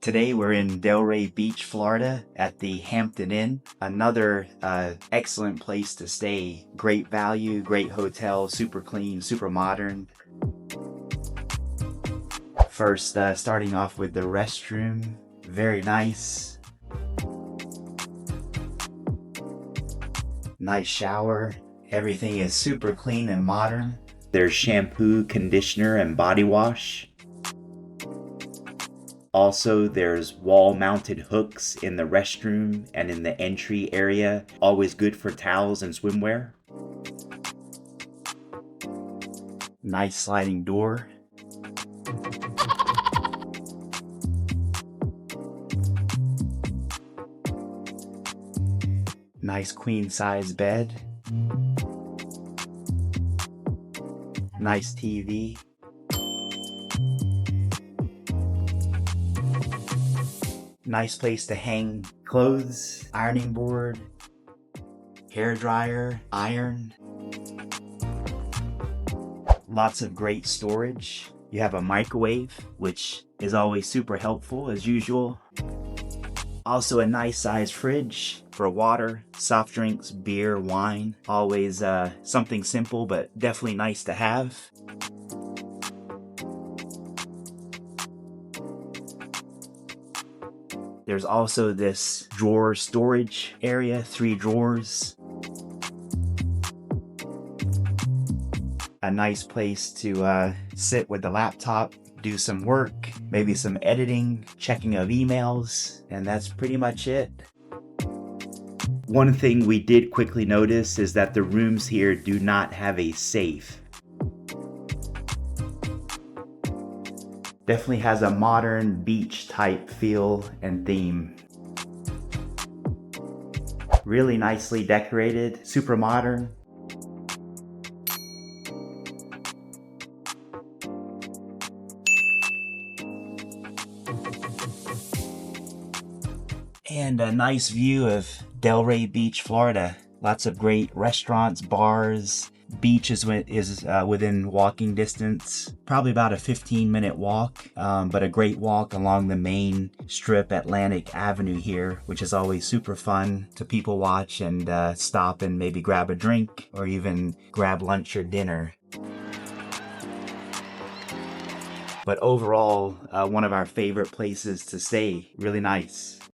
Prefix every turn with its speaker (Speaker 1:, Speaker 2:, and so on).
Speaker 1: Today we're in Delray Beach, Florida at the Hampton Inn. Another excellent place to stay. Great value, great hotel, super clean, super modern. First, starting off with the restroom. Very nice. Nice shower. Everything is super clean and modern. There's shampoo, conditioner, and body wash. Also, there's wall-mounted hooks in the restroom and in the entry area. Always good for towels and swimwear. Nice sliding door. Nice queen-size bed. Nice TV. Nice place to hang clothes, ironing board, hair dryer, iron. Lots of great storage. You have a microwave, which is always super helpful as usual. Also a nice sized fridge for water, soft drinks, beer, wine. Always something simple, but definitely nice to have. There's also this drawer storage area, 3 drawers. A nice place to sit with the laptop, do some work, maybe some editing, checking of emails, and that's pretty much it. One thing we did quickly notice is that the rooms here do not have a safe. Definitely has a modern beach type feel and theme. Really nicely decorated, super modern. And a nice view of Delray Beach, Florida. Lots of great restaurants, bars. Beach is within walking distance, probably about a 15-minute walk, but a great walk along the main strip, Atlantic Avenue here, which is always super fun to people watch and stop and maybe grab a drink or even grab lunch or dinner. But overall, one of our favorite places to stay. Really nice.